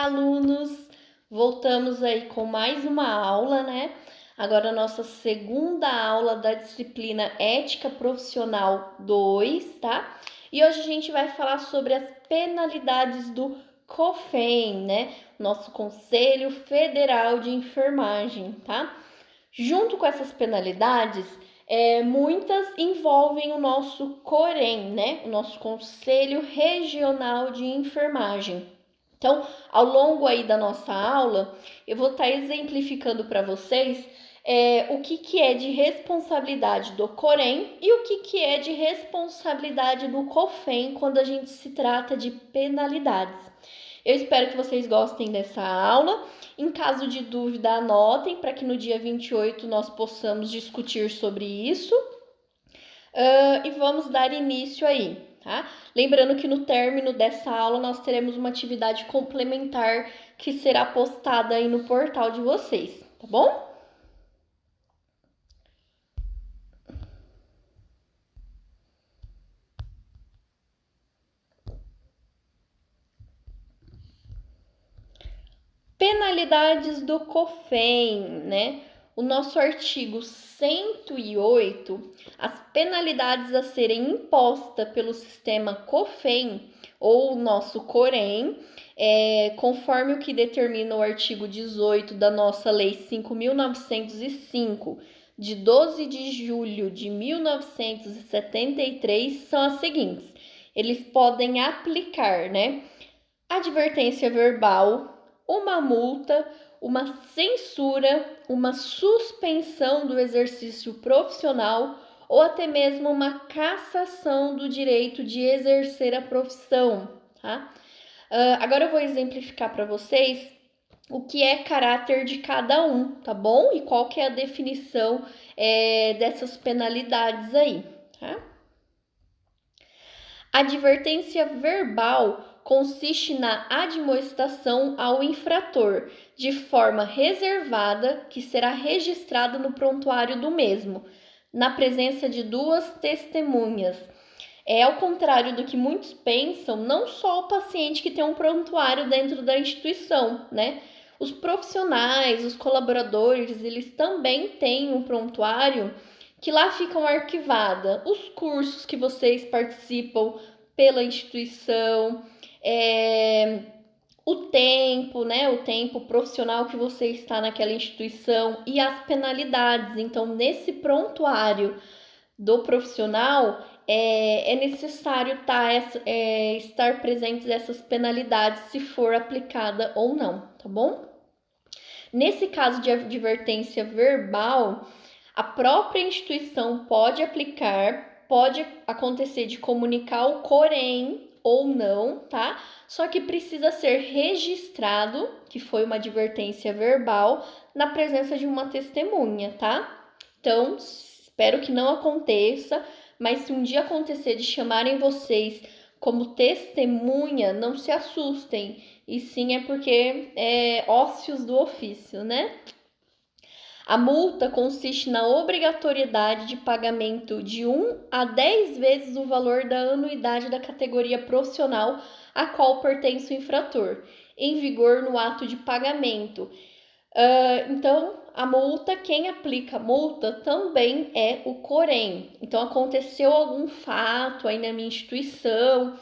alunos! Voltamos aí com mais uma aula, né? Agora a nossa segunda aula da disciplina Ética Profissional 2, tá? E hoje a gente vai falar sobre as penalidades do COFEN, né? Nosso Conselho Federal de Enfermagem, tá? Junto com essas penalidades, muitas envolvem o nosso COREN, né? O nosso Conselho Regional de Enfermagem. Então, ao longo aí da nossa aula, eu vou estar exemplificando para vocês o que é de responsabilidade do COREN e o que é de responsabilidade do COFEN quando a gente se trata de penalidades. Eu espero que vocês gostem dessa aula. Em caso de dúvida, anotem para que no dia 28 nós possamos discutir sobre isso. E vamos dar início aí, tá? Lembrando que no término dessa aula nós teremos uma atividade complementar que será postada aí no portal de vocês, tá bom? Penalidades do COFEN, né? O nosso artigo 108, as penalidades a serem impostas pelo sistema COFEN ou nosso COREN, conforme o que determina o artigo 18 da nossa Lei 5.905, de 12 de julho de 1973, são as seguintes. Eles podem aplicar, né? Advertência verbal, uma multa, uma censura, uma suspensão do exercício profissional ou até mesmo uma cassação do direito de exercer a profissão, tá? Agora eu vou exemplificar para vocês o que é caráter de cada um, tá bom? E qual que é a definição dessas penalidades aí, tá? Advertência verbal consiste na admoestação ao infrator, de forma reservada, que será registrada no prontuário do mesmo, na presença de duas testemunhas. Ao contrário do que muitos pensam, não só o paciente que tem um prontuário dentro da instituição, né? Os profissionais, os colaboradores, eles também têm um prontuário que lá ficam arquivados os cursos que vocês participam pela instituição, o tempo, né? O tempo profissional que você está naquela instituição e as penalidades. Então, nesse prontuário do profissional, é necessário estar presentes essas penalidades se for aplicada ou não, tá bom? Nesse caso de advertência verbal, a própria instituição pode aplicar, pode acontecer de comunicar o COREN ou não, tá? Só que precisa ser registrado, que foi uma advertência verbal, na presença de uma testemunha, tá? Então, espero que não aconteça, mas se um dia acontecer de chamarem vocês como testemunha, não se assustem, e sim é porque é ócios do ofício, né? A multa consiste na obrigatoriedade de pagamento de 1 a 10 vezes o valor da anuidade da categoria profissional a qual pertence o infrator, em vigor no ato de pagamento. Então, a multa, quem aplica a multa também é o COREN. Então, aconteceu algum fato aí na minha instituição,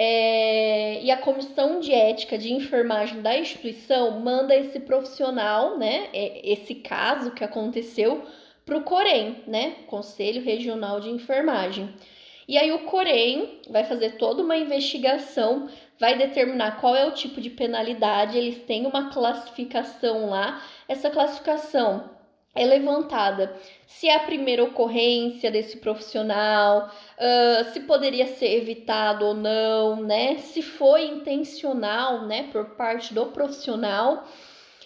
e a comissão de ética de enfermagem da instituição manda esse profissional, né, esse caso que aconteceu, para o COREN, né, Conselho Regional de Enfermagem. E aí o COREN vai fazer toda uma investigação, vai determinar qual é o tipo de penalidade, eles têm uma classificação lá, essa classificação é levantada se é a primeira ocorrência desse profissional, se poderia ser evitado ou não, né? Se foi intencional, né, por parte do profissional.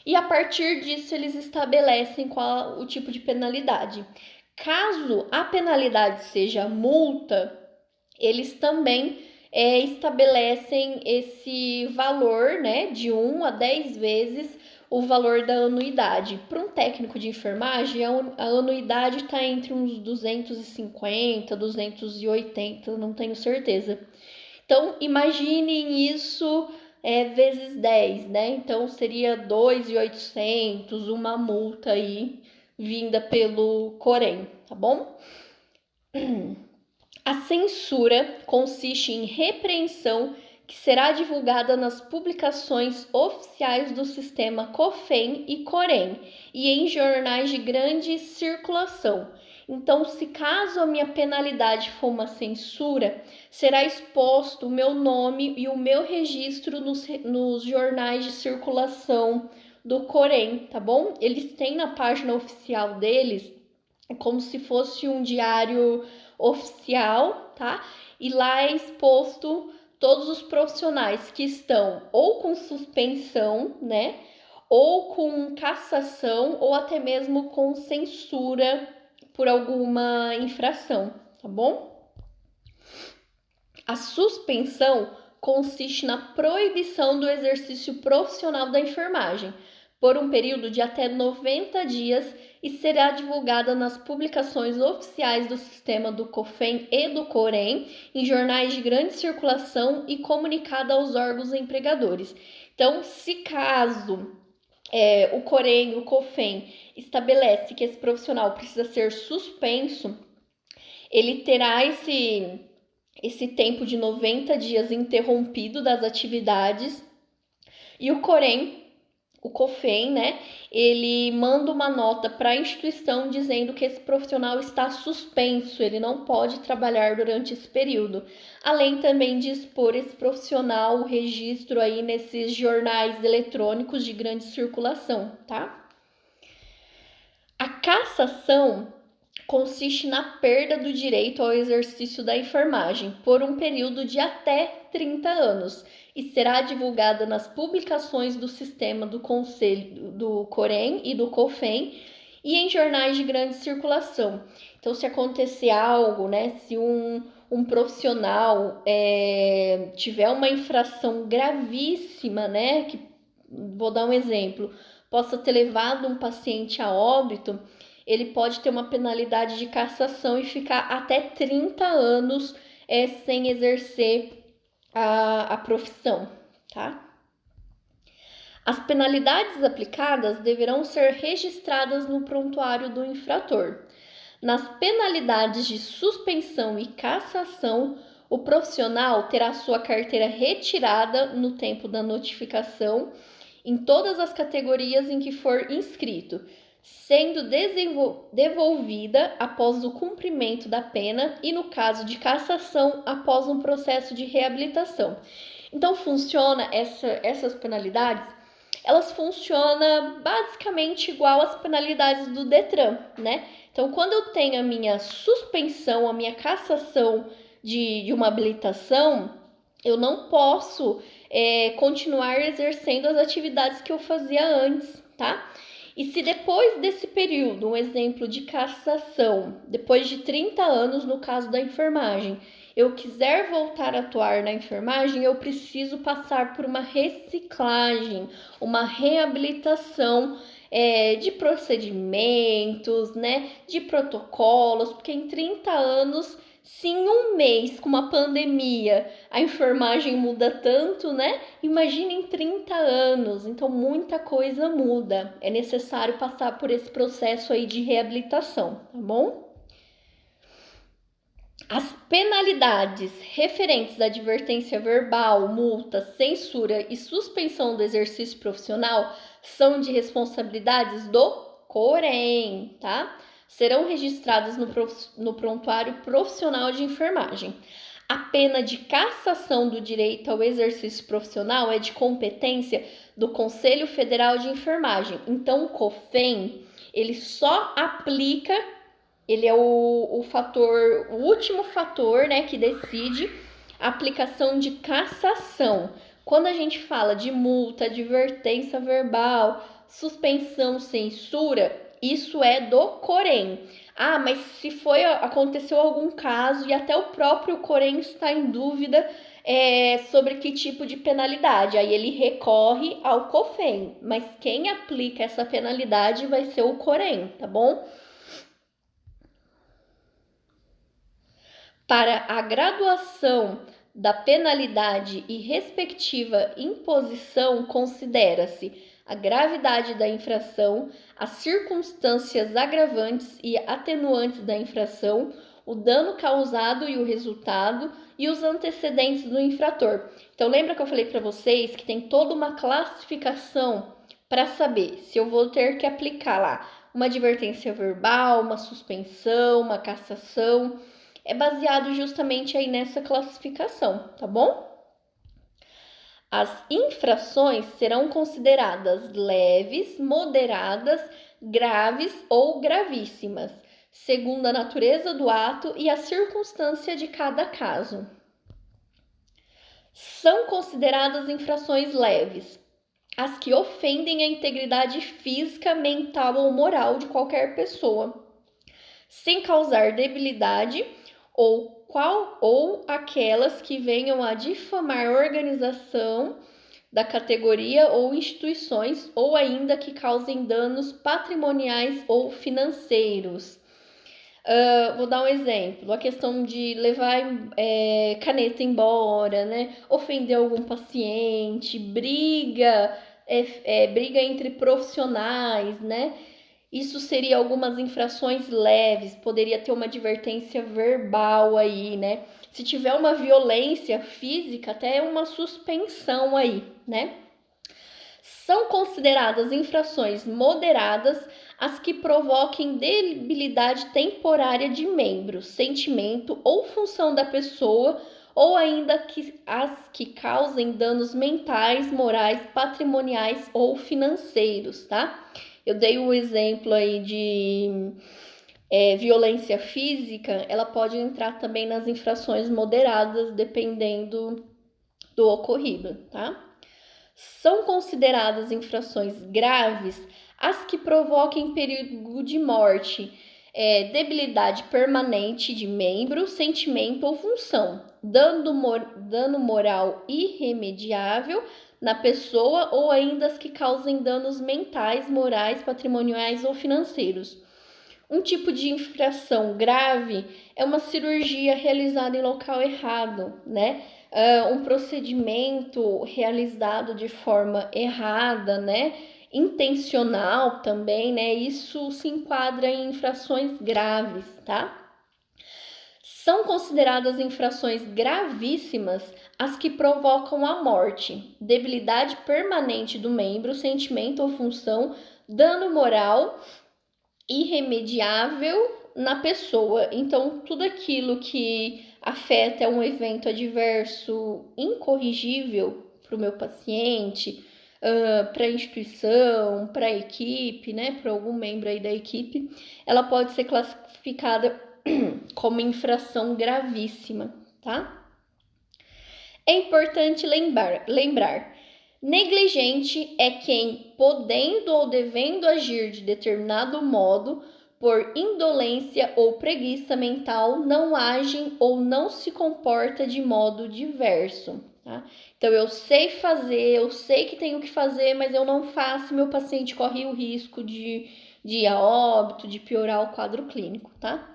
E a partir disso eles estabelecem qual o tipo de penalidade. Caso a penalidade seja multa, eles também estabelecem esse valor, né, de 1 a 10 vezes o valor da anuidade. Para um técnico de enfermagem, a anuidade está entre uns 250, 280, não tenho certeza. Então, imaginem isso vezes 10, né? Então seria 2.800, uma multa aí vinda pelo Corém, tá bom? A censura consiste em repreensão que será divulgada nas publicações oficiais do sistema COFEN e COREN e em jornais de grande circulação. Então, se caso a minha penalidade for uma censura, será exposto o meu nome e o meu registro nos jornais de circulação do COREN, tá bom? Eles têm na página oficial deles como se fosse um diário oficial, tá? E lá é exposto todos os profissionais que estão ou com suspensão, né? Ou com cassação, ou até mesmo com censura por alguma infração, tá bom? A suspensão consiste na proibição do exercício profissional da enfermagem por um período de até 90 dias e será divulgada nas publicações oficiais do sistema do COFEN e do COREN, em jornais de grande circulação e comunicada aos órgãos empregadores. Então, se caso o COREN e o COFEN estabelece que esse profissional precisa ser suspenso, ele terá esse tempo de 90 dias interrompido das atividades e o COREN, o COFEN, né, ele manda uma nota para a instituição dizendo que esse profissional está suspenso, ele não pode trabalhar durante esse período. Além também de expor esse profissional o registro aí nesses jornais eletrônicos de grande circulação, tá? A cassação consiste na perda do direito ao exercício da enfermagem por um período de até 30 anos e será divulgada nas publicações do sistema do Conselho do COREN e do COFEN e em jornais de grande circulação. Então, se acontecer algo, né, se um profissional tiver uma infração gravíssima, né, que, vou dar um exemplo, possa ter levado um paciente a óbito, ele pode ter uma penalidade de cassação e ficar até 30 anos sem exercer a profissão, tá? As penalidades aplicadas deverão ser registradas no prontuário do infrator. Nas penalidades de suspensão e cassação, o profissional terá sua carteira retirada no tempo da notificação em todas as categorias em que for inscrito, sendo devolvida após o cumprimento da pena e, no caso de cassação, após um processo de reabilitação. Então, funciona essas penalidades, elas funcionam basicamente igual às penalidades do Detran, né? Então, quando eu tenho a minha suspensão, a minha cassação de uma habilitação, eu não posso continuar exercendo as atividades que eu fazia antes, tá? E se depois desse período, um exemplo de cassação, depois de 30 anos no caso da enfermagem, eu quiser voltar a atuar na enfermagem, eu preciso passar por uma reciclagem, uma reabilitação de procedimentos, né, de protocolos, porque em 30 anos, se em um mês com uma pandemia a enfermagem muda tanto, né? Imagina em 30 anos, então muita coisa muda. É necessário passar por esse processo aí de reabilitação, tá bom? As penalidades referentes à advertência verbal, multa, censura e suspensão do exercício profissional são de responsabilidades do COREN, tá? Serão registradas no prontuário profissional de enfermagem. A pena de cassação do direito ao exercício profissional é de competência do Conselho Federal de Enfermagem. Então, o COFEN, ele só aplica, ele é o último fator, né, que decide a aplicação de cassação. Quando a gente fala de multa, advertência verbal, suspensão, censura, isso é do COREN. Ah, mas se aconteceu algum caso e até o próprio COREN está em dúvida sobre que tipo de penalidade, aí ele recorre ao COFEN, mas quem aplica essa penalidade vai ser o COREN, tá bom? Para a graduação da penalidade e respectiva imposição considera-se a gravidade da infração, as circunstâncias agravantes e atenuantes da infração, o dano causado e o resultado e os antecedentes do infrator. Então, lembra que eu falei para vocês que tem toda uma classificação para saber se eu vou ter que aplicar lá uma advertência verbal, uma suspensão, uma cassação. É baseado justamente aí nessa classificação, tá bom? As infrações serão consideradas leves, moderadas, graves ou gravíssimas, segundo a natureza do ato e a circunstância de cada caso. São consideradas infrações leves as que ofendem a integridade física, mental ou moral de qualquer pessoa, sem causar debilidade ou aquelas que venham a difamar a organização da categoria ou instituições, ou ainda que causem danos patrimoniais ou financeiros. Vou dar um exemplo, a questão de levar caneta embora, né? Ofender algum paciente, briga entre profissionais, né? Isso seria algumas infrações leves, poderia ter uma advertência verbal aí, né? Se tiver uma violência física, até uma suspensão aí, né? São consideradas infrações moderadas as que provoquem debilidade temporária de membro, sentimento ou função da pessoa, ou ainda as que causem danos mentais, morais, patrimoniais ou financeiros, tá? Eu dei o exemplo aí de violência física, ela pode entrar também nas infrações moderadas, dependendo do ocorrido, tá? São consideradas infrações graves as que provoquem perigo de morte, debilidade permanente de membro, sentimento ou função, dano moral irremediável na pessoa ou ainda as que causem danos mentais, morais, patrimoniais ou financeiros. Um tipo de infração grave é uma cirurgia realizada em local errado, né? Um procedimento realizado de forma errada, né? Intencional também, né? Isso se enquadra em infrações graves, tá? São consideradas infrações gravíssimas as que provocam a morte, debilidade permanente do membro, sentimento ou função, dano moral irremediável na pessoa. Então, tudo aquilo que afeta um evento adverso incorrigível para o meu paciente, para a instituição, para a equipe, né, para algum membro aí da equipe, ela pode ser classificada como infração gravíssima, tá? É importante lembrar, negligente é quem, podendo ou devendo agir de determinado modo, por indolência ou preguiça mental, não age ou não se comporta de modo diverso. Tá? Então, eu sei fazer, eu sei que tenho que fazer, mas eu não faço, meu paciente corre o risco de ir a óbito, de piorar o quadro clínico, tá?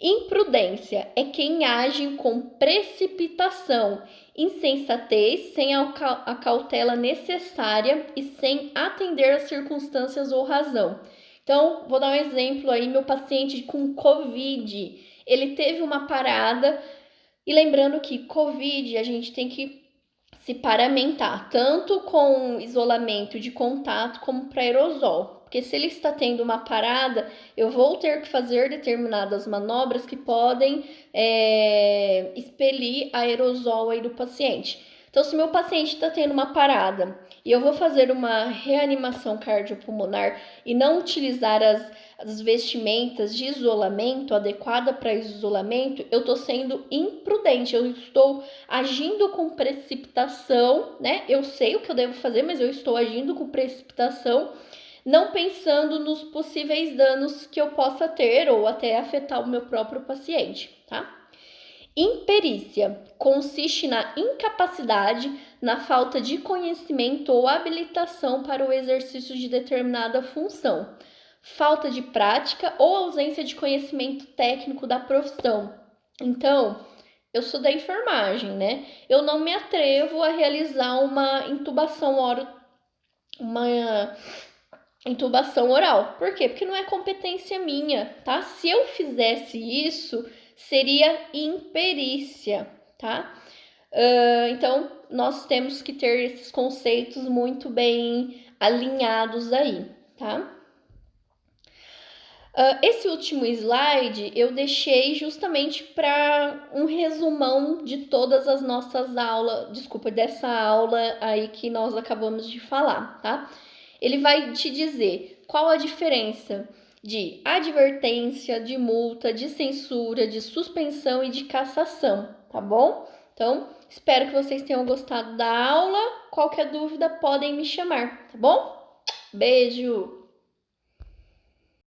Imprudência é quem age com precipitação, insensatez, sem a cautela necessária e sem atender às circunstâncias ou razão. Então, vou dar um exemplo aí, meu paciente com Covid, ele teve uma parada, e lembrando que Covid a gente tem que se paramentar, tanto com isolamento de contato como para aerosol. Porque se ele está tendo uma parada, eu vou ter que fazer determinadas manobras que podem expelir aerosol aí do paciente. Então, se meu paciente está tendo uma parada e eu vou fazer uma reanimação cardiopulmonar e não utilizar as vestimentas de isolamento adequada para isolamento, eu estou sendo imprudente, eu estou agindo com precipitação, né? Eu sei o que eu devo fazer, mas eu estou agindo com precipitação, não pensando nos possíveis danos que eu possa ter ou até afetar o meu próprio paciente, tá? Imperícia consiste na incapacidade, na falta de conhecimento ou habilitação para o exercício de determinada função, falta de prática ou ausência de conhecimento técnico da profissão. Então, eu sou da enfermagem, né? Eu não me atrevo a realizar uma intubação oral. Por quê? Porque não é competência minha, tá? Se eu fizesse isso, seria imperícia, tá? Então, nós temos que ter esses conceitos muito bem alinhados aí, tá? Esse último slide eu deixei justamente para um resumão de todas as nossas aulas, desculpa, dessa aula aí que nós acabamos de falar, tá? Ele vai te dizer qual a diferença de advertência, de multa, de censura, de suspensão e de cassação, tá bom? Então, espero que vocês tenham gostado da aula. Qualquer dúvida, podem me chamar, tá bom? Beijo!